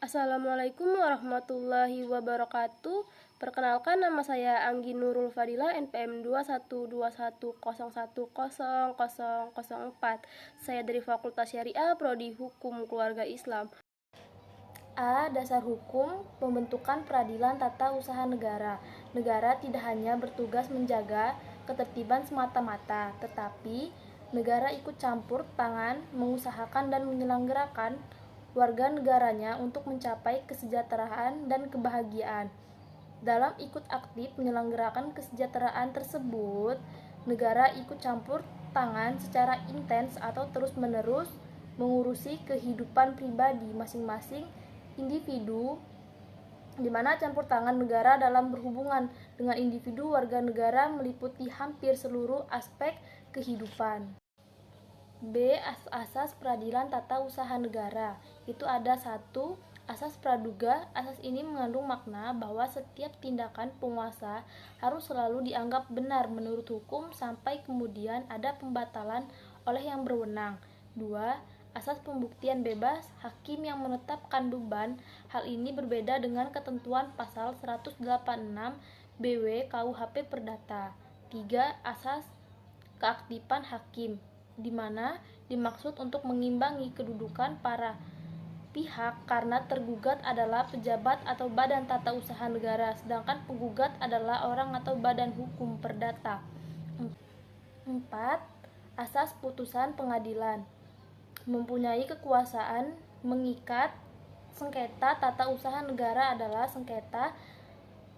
Assalamualaikum warahmatullahi wabarakatuh. Perkenalkan, nama saya Anggi Nurul Fadilah, NPM 21210100004. Saya dari Fakultas Syariah, Prodi Hukum Keluarga Islam. A. Dasar hukum pembentukan peradilan tata usaha negara. Negara tidak hanya bertugas menjaga ketertiban semata-mata, tetapi negara ikut campur tangan mengusahakan dan menyelenggarakan warga negaranya untuk mencapai kesejahteraan dan kebahagiaan. Dalam ikut aktif menyelenggarakan kesejahteraan tersebut, negara ikut campur tangan secara intens atau terus-menerus mengurusi kehidupan pribadi masing-masing individu, di mana campur tangan negara dalam berhubungan dengan individu warga negara meliputi hampir seluruh aspek kehidupan. B. Asas peradilan tata usaha negara. Itu ada 1. Asas praduga. Asas ini mengandung makna bahwa setiap tindakan penguasa harus selalu dianggap benar menurut hukum sampai kemudian ada pembatalan oleh yang berwenang. 2. Asas pembuktian bebas. Hakim yang menetapkan beban. Hal ini berbeda dengan ketentuan pasal 186 BW KUHP Perdata. 3. Asas keaktifan hakim, di mana dimaksud untuk mengimbangi kedudukan para pihak karena tergugat adalah pejabat atau badan tata usaha negara, sedangkan penggugat adalah orang atau badan hukum perdata. 4. Asas putusan pengadilan mempunyai kekuasaan mengikat. Sengketa tata usaha negara adalah sengketa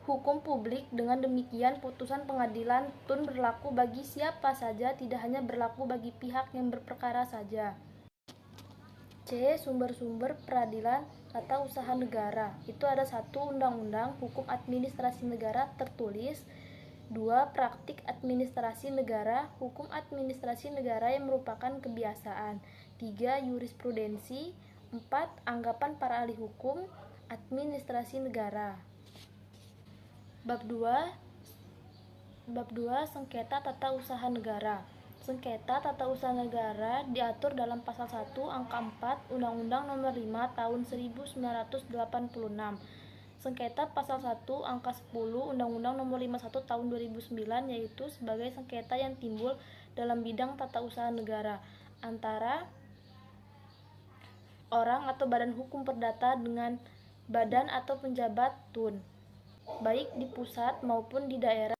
hukum publik. Dengan demikian, putusan pengadilan tun berlaku bagi siapa saja, tidak hanya berlaku bagi pihak yang berperkara saja. C. Sumber-sumber peradilan tata usaha negara. Itu ada 1. Undang-undang Hukum Administrasi Negara Tertulis. 2. Praktik administrasi negara, hukum administrasi negara yang merupakan kebiasaan. 3. Jurisprudensi. 4. Anggapan para ahli hukum administrasi negara. Bab 2. Sengketa tata usaha negara. Sengketa tata usaha negara diatur dalam pasal 1 angka 4 Undang-Undang Nomor 5 Tahun 1986. Sengketa pasal 1 angka 10 Undang-Undang Nomor 51 Tahun 2009, yaitu sebagai sengketa yang timbul dalam bidang tata usaha negara antara orang atau badan hukum perdata dengan badan atau penjabat tun, baik di pusat maupun di daerah,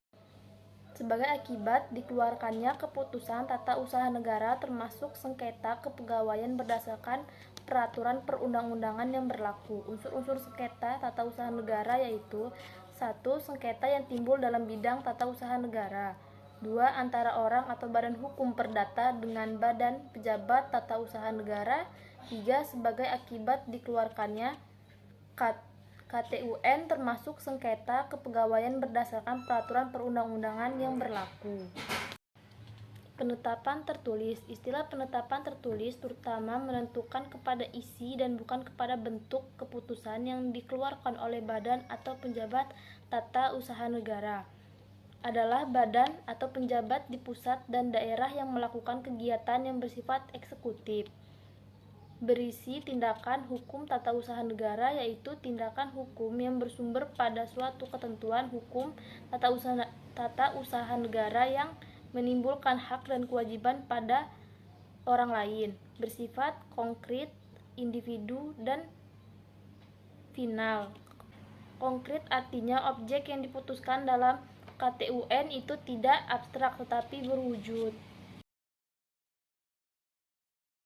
sebagai akibat dikeluarkannya keputusan tata usaha negara, termasuk sengketa kepegawaian berdasarkan peraturan perundang-undangan yang berlaku. Unsur-unsur sengketa tata usaha negara yaitu: 1. Sengketa yang timbul dalam bidang tata usaha negara. 2. Antara orang atau badan hukum perdata dengan badan pejabat tata usaha negara. 3. Sebagai akibat dikeluarkannya KTUN, termasuk sengketa kepegawaian berdasarkan peraturan perundang-undangan yang berlaku. Penetapan tertulis. Istilah penetapan tertulis terutama menentukan kepada isi dan bukan kepada bentuk keputusan yang dikeluarkan oleh badan atau penjabat tata usaha negara. Adalah badan atau penjabat di pusat dan daerah yang melakukan kegiatan yang bersifat eksekutif, berisi tindakan hukum tata usaha negara, yaitu tindakan hukum yang bersumber pada suatu ketentuan hukum tata usaha negara yang menimbulkan hak dan kewajiban pada orang lain, bersifat konkret, individu, dan final. Konkret artinya objek yang diputuskan dalam KTUN itu tidak abstrak tetapi berwujud.